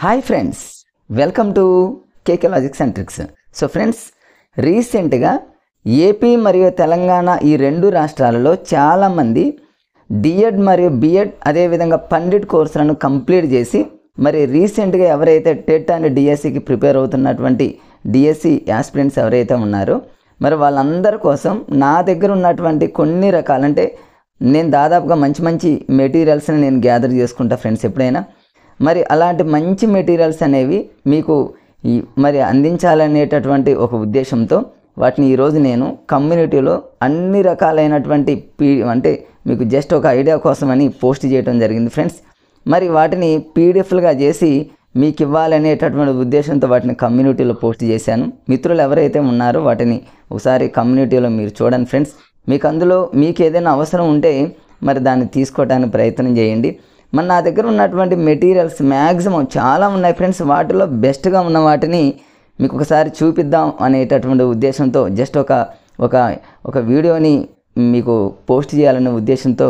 Hi friends, welcome to KK logics and tricks. So friends, రీసెంట్గా AP మరియు తెలంగాణ ఈ రెండు రాష్ట్రాలలో చాలామంది డిఎడ్ మరియు బిఎడ్ అదేవిధంగా పండిట్ కోర్సులను కంప్లీట్ చేసి మరి రీసెంట్గా ఎవరైతే టెట్ అండ్ డిఎస్సికి ప్రిపేర్ అవుతున్నటువంటి డిఎస్సి యాస్పిరెంట్స్ ఎవరైతే ఉన్నారో మరి వాళ్ళందరి కోసం నా దగ్గర ఉన్నటువంటి కొన్ని రకాలంటే నేను దాదాపుగా మంచి మెటీరియల్స్ని నేను గ్యాదర్ చేసుకుంటా ఫ్రెండ్స్. ఎప్పుడైనా మరి అలాంటి మంచి మెటీరియల్స్ అనేవి మీకు మరి అందించాలనేటటువంటి ఒక ఉద్దేశంతో వాటిని ఈరోజు నేను కమ్యూనిటీలో అన్ని రకాలైనటువంటి అంటే మీకు జస్ట్ ఒక ఐడియా కోసమని పోస్ట్ చేయడం జరిగింది ఫ్రెండ్స్. మరి వాటిని పీడిఎఫ్లుగా చేసి మీకు ఇవ్వాలనేటటువంటి ఉద్దేశంతో వాటిని కమ్యూనిటీలో పోస్ట్ చేశాను. మిత్రులు ఎవరైతే ఉన్నారో వాటిని ఒకసారి కమ్యూనిటీలో మీరు చూడండి ఫ్రెండ్స్. మీకు అందులో మీకు ఏదైనా అవసరం ఉంటే మరి దాన్ని తీసుకోవడానికి ప్రయత్నం చేయండి. మన నా దగ్గర ఉన్నటువంటి మెటీరియల్స్ మ్యాక్సిమం చాలా ఉన్నాయి ఫ్రెండ్స్. వాటిలో బెస్ట్గా ఉన్న వాటిని మీకు ఒకసారి చూపిద్దాం అనేటటువంటి ఉద్దేశంతో జస్ట్ ఒక వీడియోని మీకు పోస్ట్ చేయాలనే ఉద్దేశంతో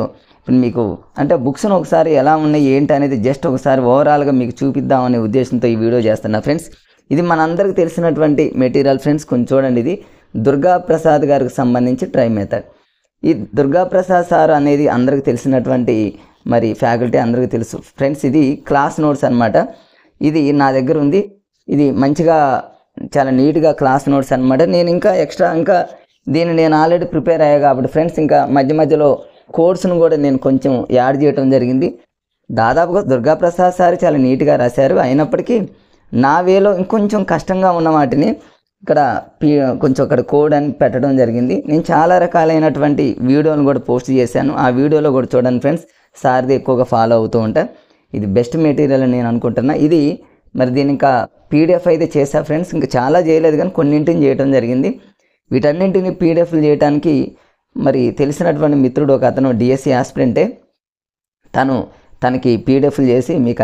మీకు అంటే బుక్స్ను ఒకసారి ఎలా ఉన్నాయి ఏంటి అనేది జస్ట్ ఒకసారి ఓవరాల్గా మీకు చూపిద్దాం అనే ఉద్దేశంతో ఈ వీడియో చేస్తున్నా ఫ్రెండ్స్. ఇది మనందరికి తెలిసినటువంటి మెటీరియల్ ఫ్రెండ్స్. కొంచెం చూడండి, ఇది దుర్గాప్రసాద్ గారికి సంబంధించి ట్రై మెథడ్. ఈ దుర్గాప్రసాద్ సార్ అనేది అందరికి తెలిసినటువంటి మరి ఫ్యాకల్టీ, అందరికీ తెలుసు ఫ్రెండ్స్. ఇది క్లాస్ నోట్స్ అనమాట. ఇది నా దగ్గర ఉంది. ఇది మంచిగా చాలా నీట్గా క్లాస్ నోట్స్ అనమాట. నేను ఇంకా దీన్ని నేను ఆల్రెడీ ప్రిపేర్ అయ్యా కాబట్టి ఫ్రెండ్స్, ఇంకా మధ్యలో కోర్సును కూడా నేను కొంచెం యాడ్ చేయడం జరిగింది. దాదాపుగా దుర్గాప్రసాద్ సార్ చాలా నీట్గా రాశారు. అయినప్పటికీ నా వేలో ఇంకొంచెం కష్టంగా ఉన్న వాటిని ఇక్కడ కొంచెం అక్కడ కోడ్ అని పెట్టడం జరిగింది. నేను చాలా రకాలైనటువంటి వీడియోలను కూడా పోస్ట్ చేశాను. ఆ వీడియోలో కూడా చూడండి ఫ్రెండ్స్. సార్ది ఎక్కువగా ఫాలో అవుతూ ఉంటా. ఇది బెస్ట్ మెటీరియల్ అని నేను అనుకుంటున్నా. ఇది మరి దీని ఇంకా పీడిఎఫ్ అయితే చేశా ఫ్రెండ్స్. ఇంకా చాలా చేయలేదు కానీ కొన్నింటిని చేయడం జరిగింది. వీటన్నింటిని పీడిఎఫ్లు చేయడానికి మరి తెలిసినటువంటి మిత్రుడు ఒక అతను డిఎస్సి ఆస్పిరెంటే, తనకి పీడిఎఫ్లు చేసి మీకు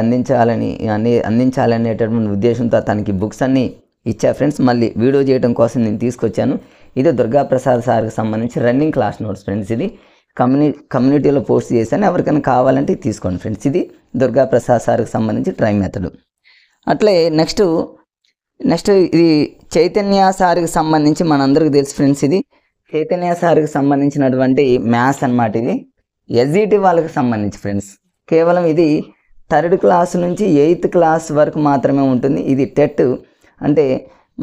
అందించాలనేటటువంటి ఉద్దేశంతో తనకి బుక్స్ అన్నీ ఇచ్చా ఫ్రెండ్స్. మళ్ళీ వీడియో చేయడం కోసం నేను తీసుకొచ్చాను. ఇది దుర్గాప్రసాద్ సార్కి సంబంధించి రన్నింగ్ క్లాస్ నోట్స్ ఫ్రెండ్స్. ఇది కమ్యూనిటీలో పోస్ట్ చేశాను. ఎవరికైనా కావాలంటే తీసుకోండి ఫ్రెండ్స్. ఇది దుర్గాప్రసాద్ సార్కి సంబంధించి ట్రై మెథడ్. అట్లే నెక్స్ట్ ఇది చైతన్య సార్కి సంబంధించి మనందరికీ తెలుసు ఫ్రెండ్స్. ఇది చైతన్య సార్కి సంబంధించినటువంటి మ్యాథ్స్ అన్నమాట. ఇది ఎస్జిటి వాళ్ళకి సంబంధించి ఫ్రెండ్స్. కేవలం ఇది 3rd క్లాస్ నుంచి 8th క్లాస్ వరకు మాత్రమే ఉంటుంది. ఇది టెట్ అంటే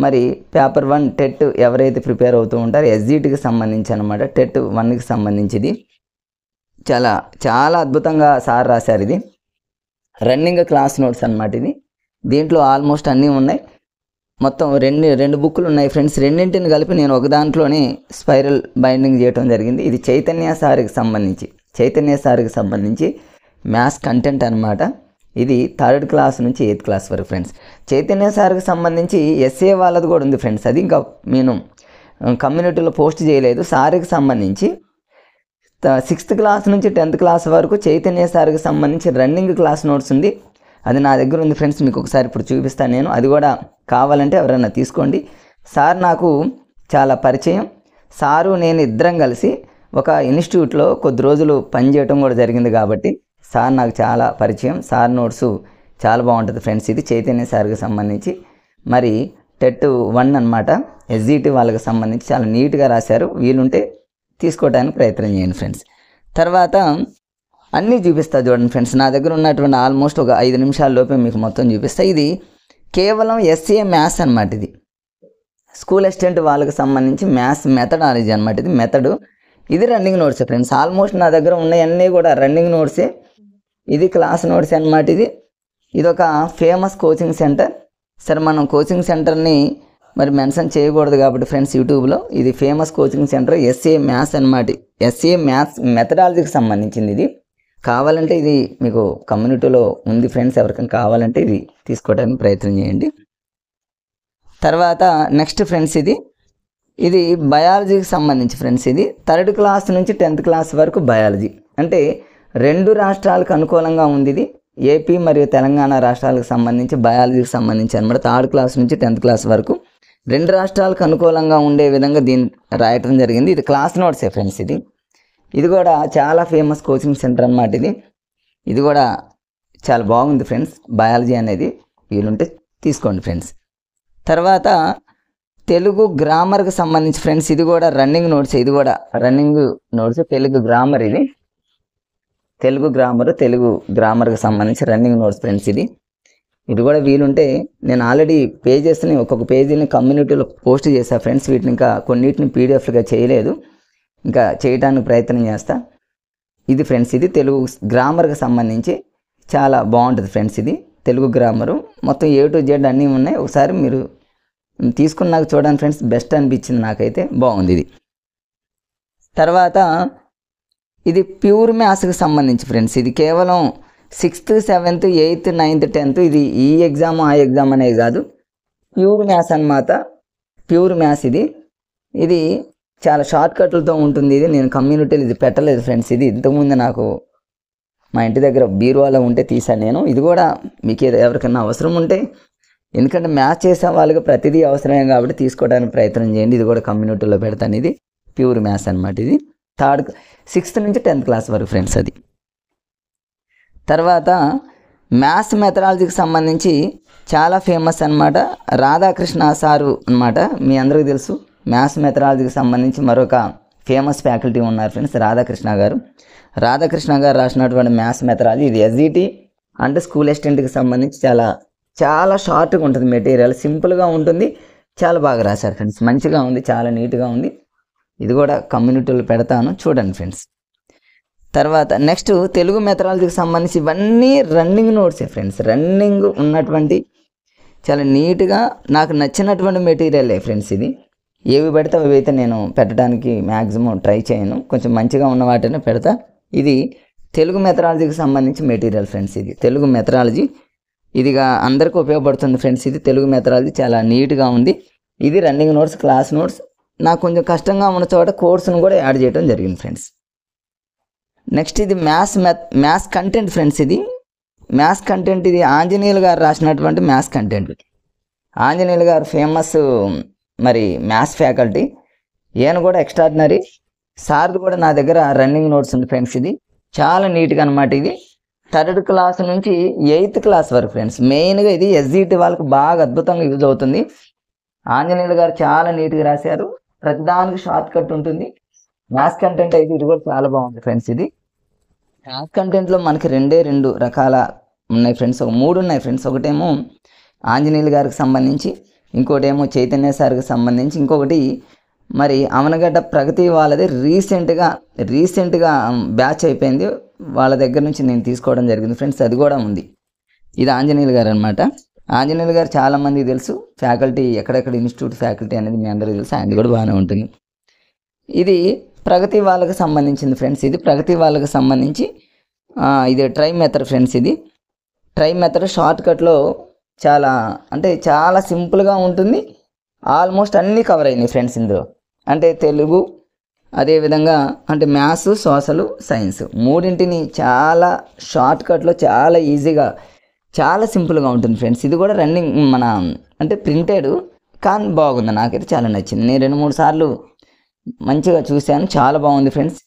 మరి పేపర్ 1 టెట్ ఎవరైతే ప్రిపేర్ అవుతూ ఉంటారో ఎస్జిటికి సంబంధించి అనమాట. టెట్ 1కి సంబంధించింది. చాలా అద్భుతంగా సార్ రాశారు. ఇది రన్నింగ్ క్లాస్ నోట్స్ అనమాట. ఇది దీంట్లో ఆల్మోస్ట్ అన్నీ ఉన్నాయి. మొత్తం రెండు బుక్లు ఉన్నాయి ఫ్రెండ్స్. రెండింటిని కలిపి నేను ఒక దాంట్లోనే స్పైరల్ బైండింగ్ చేయడం జరిగింది. ఇది చైతన్య సార్కి సంబంధించి మ్యాథ్స్ కంటెంట్ అనమాట. ఇది 3rd క్లాస్ నుంచి 8th క్లాస్ వరకు ఫ్రెండ్స్. చైతన్య సార్కి సంబంధించి ఎస్ఏ వాళ్ళది కూడా ఉంది ఫ్రెండ్స్. అది ఇంకా నేను కమ్యూనిటీలో పోస్ట్ చేయలేదు. సార్కి సంబంధించి 6th క్లాస్ నుంచి 10th క్లాస్ వరకు చైతన్య సార్కి సంబంధించి రన్నింగ్ క్లాస్ నోట్స్ ఉంది. అది నా దగ్గర ఉంది ఫ్రెండ్స్. మీకు ఒకసారి ఇప్పుడు చూపిస్తాను నేను. అది కూడా కావాలంటే ఎవరైనా తీసుకోండి. సార్ నాకు చాలా పరిచయం. సారు నేను ఇద్దరం కలిసి ఒక ఇన్స్టిట్యూట్లో కొద్ది రోజులు పనిచేయటం కూడా జరిగింది కాబట్టి సార్ నాకు చాలా పరిచయం. సార్ నోట్స్ చాలా బాగుంటుంది ఫ్రెండ్స్. ఇది చైతన్య సార్కి సంబంధించి మరి టెట్ 1 అనమాట. ఎస్జిటి వాళ్ళకి సంబంధించి చాలా నీట్గా రాశారు. వీలుంటే తీసుకోవడానికి ప్రయత్నం చేయండి ఫ్రెండ్స్. తర్వాత అన్నీ చూపిస్తా చూడండి ఫ్రెండ్స్. నా దగ్గర ఉన్నటువంటి ఆల్మోస్ట్ ఒక 5 నిమిషాల్లోపే మీకు మొత్తం చూపిస్తా. ఇది కేవలం ఎస్ఏ మ్యాథ్స్ అనమాట. ఇది స్కూల్ అసిస్టెంట్ వాళ్ళకి సంబంధించి మ్యాథ్స్ మెథడాలజీ అనమాట. ఇది మెథడ్. ఇది రన్నింగ్ నోట్సే ఫ్రెండ్స్. ఆల్మోస్ట్ నా దగ్గర ఉన్నాయన్నీ కూడా రన్నింగ్ నోట్సే. ఇది క్లాస్ నోట్స్ అనమాట. ఇది ఒక ఫేమస్ కోచింగ్ సెంటర్. సరే, మనం కోచింగ్ సెంటర్ని మరి మెన్షన్ చేయకూడదు కాబట్టి ఫ్రెండ్స్ యూట్యూబ్లో. ఇది famous coaching centre SA maths అనమాట. ఎస్ఏ మ్యాథ్స్ మెథడాలజీకి సంబంధించింది. ఇది కావాలంటే ఇది మీకు కమ్యూనిటీలో ఉంది ఫ్రెండ్స్. ఎవరికైనా కావాలంటే ఇది తీసుకోవడానికి ప్రయత్నం చేయండి. తర్వాత నెక్స్ట్ ఫ్రెండ్స్, ఇది బయాలజీకి సంబంధించి ఫ్రెండ్స్. ఇది 3rd క్లాస్ నుంచి 10th క్లాస్ వరకు బయాలజీ. అంటే 2 రాష్ట్రాలకు అనుకూలంగా ఉంది. ఇది ఏపీ మరియు తెలంగాణ రాష్ట్రాలకు సంబంధించి బయాలజీకి సంబంధించి అనమాట. 3rd క్లాస్ నుంచి 10th క్లాస్ వరకు 2 రాష్ట్రాలకు అనుకూలంగా ఉండే విధంగా దీన్ని రాయటం జరిగింది. ఇది క్లాస్ నోట్సే ఫ్రెండ్స్. ఇది కూడా చాలా ఫేమస్ కోచింగ్ సెంటర్ అనమాట. ఇది కూడా చాలా బాగుంది ఫ్రెండ్స్. బయాలజీ అనేది వీలుంటే తీసుకోండి ఫ్రెండ్స్. తర్వాత తెలుగు గ్రామర్కి సంబంధించి ఫ్రెండ్స్ ఇది కూడా రన్నింగ్ నోట్స్, ఇది కూడా రన్నింగ్ నోట్స్. తెలుగు గ్రామర్, ఇది తెలుగు గ్రామర్కి సంబంధించి రన్నింగ్ నోట్స్ ఫ్రెండ్స్. ఇది కూడా వీలుంటే నేను ఆల్రెడీ పేజెస్ని ఒక్కొక్క పేజీని కమ్యూనిటీలో పోస్ట్ చేశాను ఫ్రెండ్స్. వీటిని ఇంకా కొన్నిటిని పీడిఎఫ్లుగా చేయలేదు, ఇంకా చేయడానికి ప్రయత్నం చేస్తా. ఇది ఫ్రెండ్స్, ఇది తెలుగు గ్రామర్కి సంబంధించి చాలా బాగుంటుంది ఫ్రెండ్స్. ఇది తెలుగు గ్రామరు మొత్తం A to Z అన్నీ ఉన్నాయి. ఒకసారి మీరు తీసుకున్నాక చూడండి ఫ్రెండ్స్, బెస్ట్ అనిపించింది నాకైతే, బాగుంది ఇది. తర్వాత ఇది ప్యూర్ మ్యాథ్స్కి సంబంధించి ఫ్రెండ్స్. ఇది కేవలం 6th, 7th, 8th, 9th, 10th ఇది ఈ ఎగ్జామ్ ఆ ఎగ్జామ్ అనేది కాదు, ప్యూర్ మ్యాథ్స్ అన్నమాట. ప్యూర్ మ్యాథ్స్ ఇది చాలా షార్ట్ కట్లతో ఉంటుంది. ఇది నేను కమ్యూనిటీలో ఇది పెట్టలేదు ఫ్రెండ్స్. ఇది ఇంతకుముందు నాకు మా ఇంటి దగ్గర బీరువాలో ఉంటే తీసాను నేను. ఇది కూడా మీకు ఎవరికైనా అవసరం ఉంటే, ఎందుకంటే మ్యాథ్స్ చేసే వాళ్ళకి ప్రతిదీ అవసరమే కాబట్టి తీసుకోవడానికి ప్రయత్నం చేయండి. ఇది కూడా కమ్యూనిటీలో పెడతాను. ఇది ప్యూర్ మ్యాథ్స్ అనమాట. ఇది 6th నుంచి 10th క్లాస్ వరకు ఫ్రెండ్స్. అది తర్వాత మ్యాథ్స్ మెథడాలజీకి సంబంధించి చాలా ఫేమస్ అనమాట, రాధాకృష్ణ సారు అనమాట. మీ అందరికీ తెలుసు, మ్యాథ్స్ మెథడాలజీకి సంబంధించి మరొక ఫేమస్ ఫ్యాకల్టీ ఉన్నారు ఫ్రెండ్స్, రాధాకృష్ణ గారు. రాధాకృష్ణ గారు రాసినటువంటి మ్యాథ్స్ మెథడాలజీ ఇది SGT అంటే స్కూల్ అసిస్టెంట్కి సంబంధించి చాలా షార్ట్గా ఉంటుంది మెటీరియల్, సింపుల్గా ఉంటుంది, చాలా బాగా రాశారు ఫ్రెండ్స్. మంచిగా ఉంది, చాలా నీట్గా ఉంది. ఇది కూడా కమ్యూనిటీలో పెడతాను, చూడండి ఫ్రెండ్స్. తర్వాత నెక్స్ట్ తెలుగు మెథడాలజీకి సంబంధించి ఇవన్నీ రన్నింగ్ నోట్సే ఫ్రెండ్స్. రన్నింగ్ ఉన్నటువంటి చాలా నీట్గా నాకు నచ్చినటువంటి మెటీరియలే ఫ్రెండ్స్. ఇది ఏవి పెడితే అవి అయితే నేను పెట్టడానికి మ్యాక్సిమం ట్రై చేయను, కొంచెం మంచిగా ఉన్న వాటినే పెడతా. ఇది తెలుగు మెథడాలజీకి సంబంధించి మెటీరియల్ ఫ్రెండ్స్. ఇది తెలుగు మెథడాలజీ, ఇదిగా అందరికీ ఉపయోగపడుతుంది ఫ్రెండ్స్. ఇది తెలుగు మెథడాలజీ చాలా నీట్గా ఉంది. ఇది రన్నింగ్ నోట్స్, క్లాస్ నోట్స్. నాకు కొంచెం కష్టంగా ఉన్న చోట కోర్సును కూడా యాడ్ చేయడం జరిగింది ఫ్రెండ్స్. నెక్స్ట్ ఇది మ్యాథ్స్ కంటెంట్ ఫ్రెండ్స్. ఇది మ్యాథ్స్ కంటెంట్, ఇది ఆంజనేయులు గారు రాసినటువంటి మ్యాథ్స్ కంటెంట్. ఆంజనేయులు గారు ఫేమస్ మరి మ్యాథ్స్ ఫ్యాకల్టీ, ఈయన కూడా ఎక్స్ట్రాడినరీ. సార్ది కూడా నా దగ్గర రన్నింగ్ నోట్స్ ఉంది ఫ్రెండ్స్. ఇది చాలా నీట్గా అనమాట. ఇది 3rd క్లాస్ నుంచి 8th క్లాస్ వరకు ఫ్రెండ్స్. మెయిన్గా ఇది SGT వాళ్ళకి బాగా అద్భుతంగా యూజ్ అవుతుంది. ఆంజనేయులు గారు చాలా నీట్గా రాశారు, ప్రతిదానికి షార్ట్ కట్ ఉంటుంది. మ్యాథ్స్ కంటెంట్ అయితే ఇది కూడా చాలా బాగుంది ఫ్రెండ్స్. ఇది మ్యాథ్స్ కంటెంట్లో మనకి 2 రకాల ఉన్నాయి ఫ్రెండ్స్, 3 ఉన్నాయి ఫ్రెండ్స్. ఒకటేమో ఆంజనేయులు గారికి సంబంధించి, ఇంకోటి ఏమో చైతన్య సార్కి సంబంధించి, ఇంకొకటి మరి అవనగడ్డ ప్రగతి వాళ్ళది రీసెంట్గా బ్యాచ్ అయిపోయింది, వాళ్ళ దగ్గర నుంచి నేను తీసుకోవడం జరిగింది ఫ్రెండ్స్. అది కూడా ఉంది. ఇది ఆంజనేయులు గారు అనమాట. ఆంజనేయులు గారు చాలామందికి తెలుసు, ఫ్యాకల్టీ ఎక్కడెక్కడ ఇన్స్టిట్యూట్ ఫ్యాకల్టీ అనేది మీ అందరికీ తెలుసు, ఆయన కూడా బాగానే ఉంటుంది. ఇది ప్రగతి వాళ్ళకి సంబంధించింది ఫ్రెండ్స్. ఇది ప్రగతి వాళ్ళకి సంబంధించి ఇది ట్రై మెథడ్ ఫ్రెండ్స్. ఇది ట్రై మెథడ్ షార్ట్ కట్లో చాలా సింపుల్గా ఉంటుంది. ఆల్మోస్ట్ అన్నీ కవర్ అయినాయి ఫ్రెండ్స్ ఇందులో. అంటే తెలుగు, అదేవిధంగా అంటే మ్యాథ్స్, సోషల్, సైన్స్ మూడింటిని చాలా షార్ట్ కట్లో చాలా ఈజీగా చాలా సింపుల్గా ఉంటుంది ఫ్రెండ్స్. ఇది కూడా రన్నింగ్ అంటే ప్రింటెడ్, కానీ బాగుంది, నాకైతే చాలా నచ్చింది. నేను 2-3 సార్లు మంచిగా చూశాను, చాలా బాగుంది ఫ్రెండ్స్.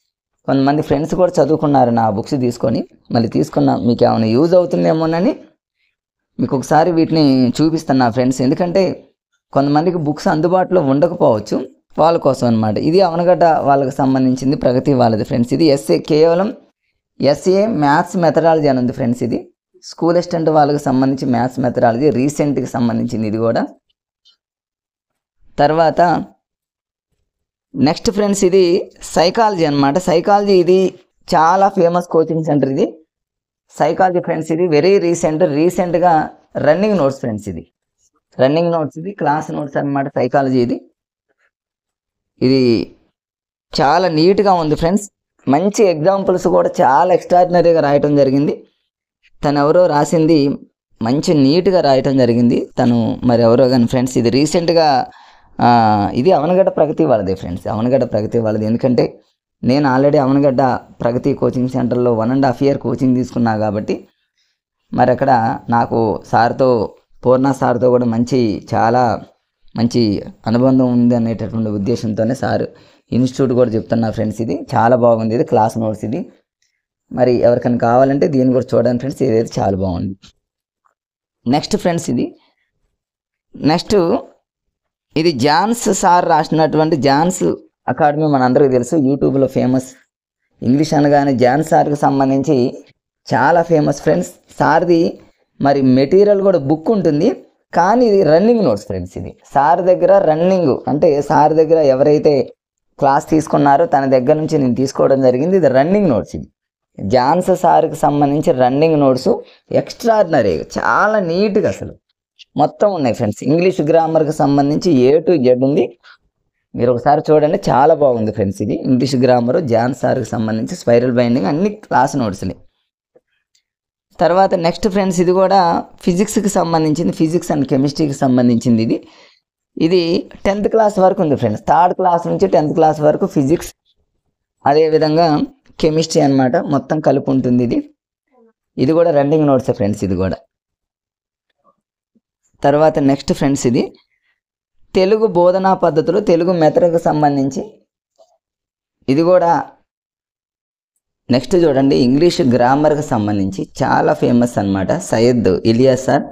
కొంతమంది ఫ్రెండ్స్ కూడా చదువుకున్నారు నా బుక్స్ తీసుకొని, మళ్ళీ తీసుకున్నా మీకు ఏమైనా యూజ్ అవుతుందేమోనని మీకు ఒకసారి వీటిని చూపిస్తున్నా ఫ్రెండ్స్. ఎందుకంటే కొంతమందికి బుక్స్ అందుబాటులో ఉండకపోవచ్చు, వాళ్ళ కోసం అనమాట. ఇది అవనగడ్డ వాళ్ళకి సంబంధించింది, ప్రగతి వాళ్ళది ఫ్రెండ్స్. ఇది కేవలం SA మ్యాథ్స్ మెథడాలజీ అని ఉంది ఫ్రెండ్స్. ఇది స్కూల్ అసిస్టెంట్ వాళ్ళకి సంబంధించి మ్యాథ్స్ మెథడాలజీ, రీసెంట్కి సంబంధించింది ఇది కూడా. తర్వాత నెక్స్ట్ ఫ్రెండ్స్ ఇది సైకాలజీ అనమాట. సైకాలజీ ఇది చాలా ఫేమస్ కోచింగ్ సెంటర్. ఇది సైకాలజీ ఫ్రెండ్స్. ఇది వెరీ రీసెంట్గా రన్నింగ్ నోట్స్ ఫ్రెండ్స్. ఇది రన్నింగ్ నోట్స్, ఇది క్లాస్ నోట్స్ అనమాట. సైకాలజీ ఇది చాలా నీట్గా ఉంది ఫ్రెండ్స్. మంచి ఎగ్జాంపుల్స్ కూడా చాలా ఎక్స్ట్రాడినరీగా రాయటం జరిగింది. తను ఎవరో రాసింది మంచి నీట్గా రాయటం జరిగింది, తను మరి ఎవరో కానీ ఫ్రెండ్స్. ఇది రీసెంట్గా ఇది అవనగడ్డ ప్రగతి వాళ్ళదే ఫ్రెండ్స్. అవనగడ్డ ప్రగతి వాళ్ళది. ఎందుకంటే నేను ఆల్రెడీ అవనగడ్డ ప్రగతి కోచింగ్ సెంటర్లో 1.5 year కోచింగ్ తీసుకున్నా కాబట్టి మరి అక్కడ నాకు సార్తో, పూర్ణ సార్తో కూడా చాలా మంచి అనుబంధం ఉంది అనేటటువంటి ఉద్దేశంతోనే సార్ ఇన్స్టిట్యూట్ కూడా చెప్తున్నా ఫ్రెండ్స్. ఇది చాలా బాగుంది. ఇది క్లాస్ నోట్స్. ఇది మరి ఎవరికైనా కావాలంటే దీన్ని కూడా చూడండి ఫ్రెండ్స్. ఇదైతే చాలా బాగుంది. నెక్స్ట్ ఫ్రెండ్స్ ఇది జాన్స్ సార్ రాసినటువంటి జాన్స్ అకాడమీ మనందరికీ తెలుసు, యూట్యూబ్లో ఫేమస్. ఇంగ్లీష్ అనగానే జాన్స్ సార్కి సంబంధించి చాలా ఫేమస్ ఫ్రెండ్స్. సార్ది మరి మెటీరియల్ కూడా బుక్ ఉంటుంది, కానీ ఇది రన్నింగ్ నోట్స్ ఫ్రెండ్స్. ఇది సార్ దగ్గర రన్నింగ్, అంటే సార్ దగ్గర ఎవరైతే క్లాస్ తీసుకున్నారో తన దగ్గర నుంచి నేను తీసుకోవడం జరిగింది. ఇది రన్నింగ్ నోట్స్. ఇది జాన్స్ సార్కి సంబంధించి రన్నింగ్ నోట్స్ ఎక్స్ట్రాడినరీగా చాలా నీట్గా అసలు మొత్తం ఉన్నాయి ఫ్రెండ్స్. ఇంగ్లీష్ గ్రామర్కి సంబంధించి A to Z ఉంది. మీరు ఒకసారి చూడండి, చాలా బాగుంది ఫ్రెండ్స్. ఇది ఇంగ్లీష్ గ్రామరు జాన్స్ సార్కి సంబంధించి స్పైరల్ బైండింగ్ అన్ని క్లాస్ నోట్స్ని. తర్వాత నెక్స్ట్ ఫ్రెండ్స్ ఇది కూడా ఫిజిక్స్కి సంబంధించింది, ఫిజిక్స్ అండ్ కెమిస్ట్రీకి సంబంధించింది. ఇది 10th క్లాస్ వరకు ఉంది ఫ్రెండ్స్. 3rd క్లాస్ నుంచి 10th క్లాస్ వరకు ఫిజిక్స్, అదేవిధంగా కెమిస్ట్రీ అన్నమాట, మొత్తం కలిపి ఉంటుంది. ఇది కూడా రన్నింగ్ నోట్స్ ఫ్రెండ్స్. ఇది కూడా తర్వాత నెక్స్ట్ ఫ్రెండ్స్ ఇది తెలుగు బోధనా పద్ధతులు, తెలుగు మెథడ్కి సంబంధించి. ఇది కూడా నెక్స్ట్ చూడండి, ఇంగ్లీష్ గ్రామర్కి సంబంధించి చాలా ఫేమస్ అన్నమాట. సయ్యద్ ఇలియాస్ సార్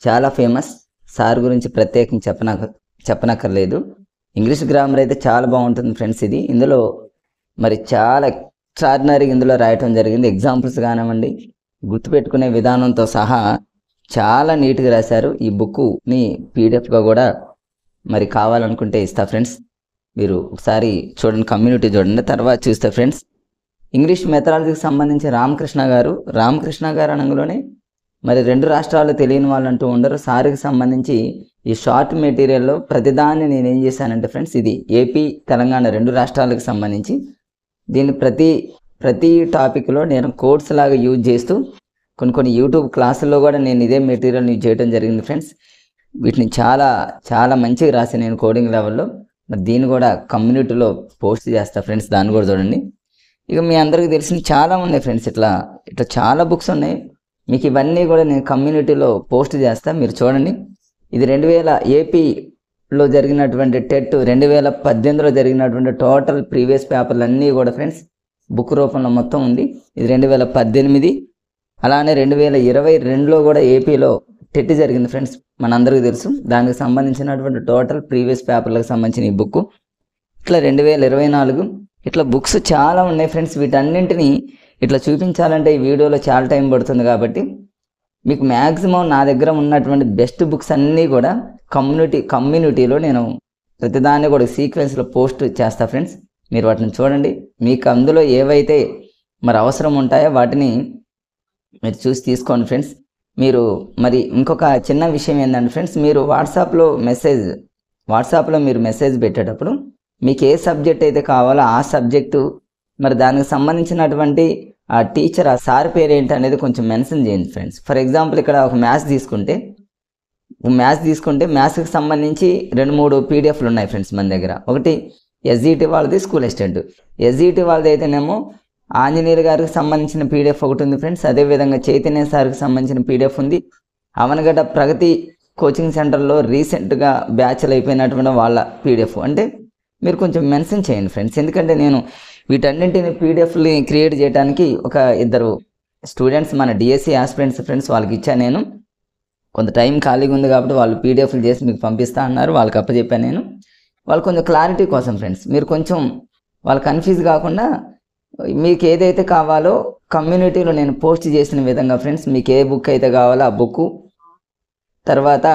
చాలా ఫేమస్. సార్ గురించి ప్రత్యేకంగా చెప్పనక్కర్లేదు. ఇంగ్లీష్ గ్రామర్ అయితే చాలా బాగుంటుంది ఫ్రెండ్స్. ఇందులో మరి చాలా ఎక్స్ట్రాడినరీగా ఇందులో రాయటం జరిగింది. ఎగ్జాంపుల్స్ కానివ్వండి, గుర్తుపెట్టుకునే విధానంతో సహా చాలా నీట్గా రాశారు. ఈ బుక్ని పీడిఎఫ్గా కూడా మరి కావాలనుకుంటే ఇస్తా ఫ్రెండ్స్. మీరు ఒకసారి చూడండి, కమ్యూనిటీ చూడండి. తర్వాత చూస్తే ఫ్రెండ్స్ ఇంగ్లీష్ మెథడాలజీకి సంబంధించి రామకృష్ణ గారు అనగానే మరి 2 రాష్ట్రాలు తెలియని వాళ్ళు అంటూ ఉండరు. సార్కి సంబంధించి ఈ షార్ట్ మెటీరియల్లో ప్రతిదాన్ని నేను ఏం చేశానంటే ఫ్రెండ్స్, ఇది ఏపీ తెలంగాణ 2 రాష్ట్రాలకు సంబంధించి దీన్ని ప్రతి టాపిక్లో నేను కోడ్స్ లాగా యూజ్ చేస్తూ కొన్ని యూట్యూబ్ క్లాసుల్లో కూడా నేను ఇదే మెటీరియల్ యూజ్ చేయడం జరిగింది ఫ్రెండ్స్. వీటిని చాలా చాలా మంచిగా రాసి నేను కోడింగ్ లెవెల్లో. మరి దీన్ని కూడా కమ్యూనిటీలో పోస్ట్ చేస్తా ఫ్రెండ్స్, దాన్ని కూడా చూడండి. ఇక మీ అందరికీ తెలిసిన చాలా ఉన్నాయి ఫ్రెండ్స్, ఇట్లా చాలా బుక్స్ ఉన్నాయి. మీకు ఇవన్నీ కూడా నేను కమ్యూనిటీలో పోస్ట్ చేస్తా, మీరు చూడండి. ఇది 2000 ఏపీలో జరిగినటువంటి టెట్ 2018లో జరిగినటువంటి టోటల్ ప్రీవియస్ పేపర్లు అన్నీ కూడా ఫ్రెండ్స్ బుక్ రూపంలో మొత్తం ఉంది. ఇది 2018. అలానే 2022లో కూడా ఏపీలో టెట్ జరిగింది ఫ్రెండ్స్, మనందరికీ తెలుసు. దానికి సంబంధించినటువంటి టోటల్ ప్రీవియస్ పేపర్లకు సంబంధించిన ఈ బుక్. ఇట్లా 2024 ఇట్లా బుక్స్ చాలా ఉన్నాయి ఫ్రెండ్స్. వీటన్నింటినీ ఇట్లా చూపించాలంటే ఈ వీడియోలో చాలా టైం పడుతుంది, కాబట్టి మీకు మ్యాక్సిమం నా దగ్గర ఉన్నటువంటి బెస్ట్ బుక్స్ అన్నీ కూడా కమ్యూనిటీలో నేను ప్రతిదాన్ని కూడా సీక్వెన్స్లో పోస్ట్ చేస్తా ఫ్రెండ్స్. మీరు వాటిని చూడండి. మీకు అందులో ఏవైతే మరి అవసరం ఉంటాయో వాటిని మీరు చూసి తీసుకోండి ఫ్రెండ్స్. మీరు మరి ఇంకొక చిన్న విషయం ఏంటంటే ఫ్రెండ్స్, మీరు వాట్సాప్లో మీరు మెసేజ్ పెట్టేటప్పుడు మీకు ఏ సబ్జెక్ట్ అయితే కావాలో ఆ సబ్జెక్టు మరి దానికి సంబంధించినటువంటి ఆ టీచర్, ఆ సార్ పేరు ఏంటి అనేది కొంచెం మెన్షన్ చేయండి ఫ్రెండ్స్. ఫర్ ఎగ్జాంపుల్ ఇక్కడ ఒక మ్యాథ్స్ తీసుకుంటే మ్యాథ్స్కి సంబంధించి 2-3 పీడిఎఫ్లు ఉన్నాయి ఫ్రెండ్స్ మన దగ్గర. ఒకటి ఎస్జిటి వాళ్ళది, స్కూల్ అసిస్టెంట్. ఎస్జిటి వాళ్ళది అయితేనేమో ఆంజనేయులు గారికి సంబంధించిన పీడిఎఫ్ ఒకటి ఉంది ఫ్రెండ్స్. అదేవిధంగా చైతన్య సార్కి సంబంధించిన పీడిఎఫ్ ఉంది. అవనగడ్డ ప్రగతి కోచింగ్ సెంటర్లో రీసెంట్గా బ్యాచ్లు అయిపోయినటువంటి వాళ్ళ పీడిఎఫ్. అంటే మీరు కొంచెం మెన్షన్ చేయండి ఫ్రెండ్స్, ఎందుకంటే నేను వీటన్నింటిని పీడిఎఫ్ని క్రియేట్ చేయడానికి ఒక 2 స్టూడెంట్స్ మన డిఎస్సి ఆస్పిరెంట్స్ ఫ్రెండ్స్ వాళ్ళకి ఇచ్చాను. నేను కొంత టైం ఖాళీగా ఉంది కాబట్టి వాళ్ళు పీడిఎఫ్లు చేసి మీకు పంపిస్తా అన్నారు, వాళ్ళకి అప్పచెప్పాను నేను. వాళ్ళు కొంచెం క్లారిటీ కోసం ఫ్రెండ్స్, మీరు కొంచెం వాళ్ళు కన్ఫ్యూజ్ కాకుండా మీకు ఏదైతే కావాలో కమ్యూనిటీలో నేను పోస్ట్ చేసిన విధంగా ఫ్రెండ్స్, మీకు ఏ బుక్ అయితే కావాలో ఆ బుక్, తర్వాత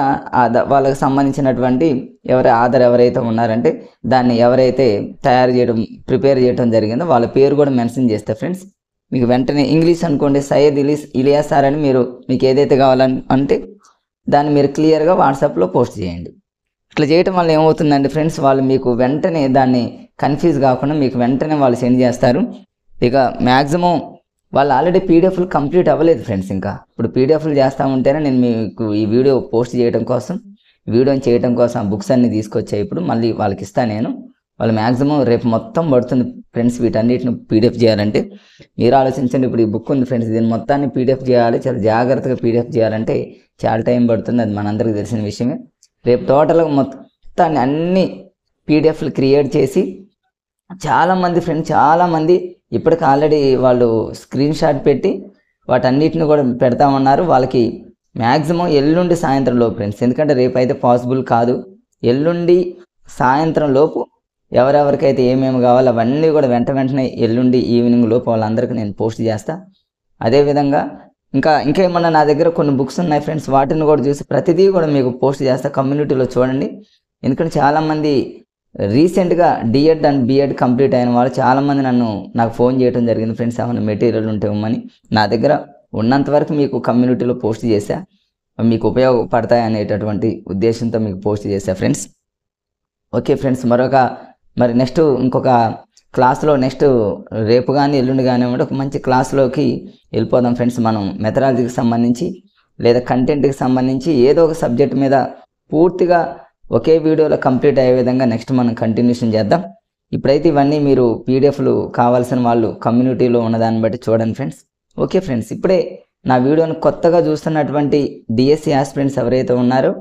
వాళ్ళకి సంబంధించినటువంటి ఆధార్ ఎవరైతే ఉన్నారంటే దాన్ని ఎవరైతే ప్రిపేర్ చేయడం జరిగిందో వాళ్ళ పేరు కూడా మెన్షన్ చేస్తే ఫ్రెండ్స్, మీకు వెంటనే ఇంగ్లీష్ అనుకోండి సయ్యద్ ఇలియాస్ సార్ అని మీకు ఏదైతే కావాలని అంటే దాన్ని మీరు క్లియర్గా వాట్సాప్లో పోస్ట్ చేయండి. ఇట్లా చేయటం వల్ల ఏమవుతుందంటే ఫ్రెండ్స్, వాళ్ళు మీకు వెంటనే దాన్ని కన్ఫ్యూజ్ కాకుండా మీకు వెంటనే వాళ్ళు సెండ్ చేస్తారు. ఇక మ్యాక్సిమం వాళ్ళు ఆల్రెడీ పీడిఎఫ్లు కంప్లీట్ అవ్వలేదు ఫ్రెండ్స్. ఇంకా ఇప్పుడు పీడిఎఫ్లు చేస్తూ ఉంటేనే నేను మీకు ఈ వీడియో పోస్ట్ చేయడం కోసం ఆ బుక్స్ అన్నీ తీసుకొచ్చాయి. ఇప్పుడు మళ్ళీ వాళ్ళకి ఇస్తాను నేను. వాళ్ళు మ్యాక్సిమం రేపు మొత్తం పడుతుంది ఫ్రెండ్స్ వీటన్నిటిని పీడిఎఫ్ చేయాలంటే. మీరు ఆలోచించండి, ఇప్పుడు ఈ బుక్ ఉంది ఫ్రెండ్స్, దీన్ని మొత్తాన్ని పీడిఎఫ్ చేయాలి, చాలా జాగ్రత్తగా పీడిఎఫ్ చేయాలంటే చాలా టైం పడుతుంది, అది మనందరికీ తెలిసిన విషయమే. రేపు టోటల్గా మొత్తాన్ని అన్ని పీడిఎఫ్లు క్రియేట్ చేసి చాలామంది ఇప్పటికి ఆల్రెడీ వాళ్ళు స్క్రీన్ షాట్ పెట్టి వాటన్నిటిని కూడా పెడతా ఉన్నారు. వాళ్ళకి మ్యాక్సిమం ఎల్లుండి సాయంత్రం లోపు ఫ్రెండ్స్, ఎందుకంటే రేపు అయితే పాసిబుల్ కాదు. ఎల్లుండి సాయంత్రం లోపు ఎవరెవరికైతే ఏమేమి కావాలో అవన్నీ కూడా వెంటనే ఎల్లుండి ఈవినింగ్ లోపు వాళ్ళందరికీ నేను పోస్ట్ చేస్తా. అదేవిధంగా ఇంకేమన్నా నా దగ్గర కొన్ని బుక్స్ ఉన్నాయి ఫ్రెండ్స్, వాటిని కూడా చూసి ప్రతిదీ కూడా మీకు పోస్ట్ చేస్తా. కమ్యూనిటీలో చూడండి. ఎందుకంటే చాలామంది రీసెంట్గా డిఎడ్ అండ్ బిఎడ్ కంప్లీట్ అయిన వాళ్ళు చాలామంది నాకు ఫోన్ చేయడం జరిగింది ఫ్రెండ్స్, ఏమైనా మెటీరియల్ ఉంటే ఇవ్వమని. నా దగ్గర ఉన్నంత వరకు మీకు కమ్యూనిటీలో పోస్ట్ చేశా, మీకు ఉపయోగపడతాయి అనేటటువంటి ఉద్దేశంతో మీకు పోస్ట్ చేశా ఫ్రెండ్స్. ఓకే ఫ్రెండ్స్, మరి నెక్స్ట్ ఇంకొక క్లాస్లో రేపు కానీ ఎల్లుండి కానీ ఒక మంచి క్లాస్లోకి వెళ్ళిపోదాం ఫ్రెండ్స్. మనం మెథడాలజీకి సంబంధించి లేదా కంటెంట్కి సంబంధించి ఏదో ఒక సబ్జెక్ట్ మీద పూర్తిగా ఒకే వీడియోలో కంప్లీట్ అయ్యే విధంగా నెక్స్ట్ మనం కంటిన్యూషన్ చేద్దాం. ఇప్పుడైతే ఇవన్నీ మీరు పీడిఎఫ్లు కావాల్సిన వాళ్ళు కమ్యూనిటీలో ఉన్నదాన్ని బట్టి చూడండి ఫ్రెండ్స్. ఓకే ఫ్రెండ్స్, ఇప్పుడే నా వీడియోని కొత్తగా చూస్తున్నటువంటి డిఎస్సి ఆస్పిరెంట్స్ ఎవరైతే ఉన్నారో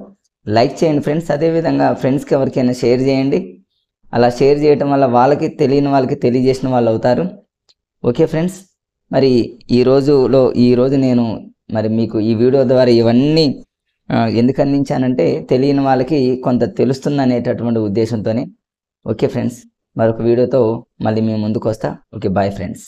లైక్ చేయండి ఫ్రెండ్స్. అదేవిధంగా ఫ్రెండ్స్కి ఎవరికైనా షేర్ చేయండి. అలా షేర్ చేయటం వల్ల వాళ్ళకి తెలియని వాళ్ళకి తెలియజేసిన వాళ్ళు అవుతారు. ఓకే ఫ్రెండ్స్, మరి ఈరోజు నేను మరి మీకు ఈ వీడియో ద్వారా ఇవన్నీ ఎందుకు అందించానంటే తెలియని వాళ్ళకి కొంత తెలుస్తుంది అనేటటువంటి ఉద్దేశంతోనే. ఓకే ఫ్రెండ్స్, మరొక వీడియోతో మళ్ళీ మేము ముందుకు వస్తా. Okay, bye friends.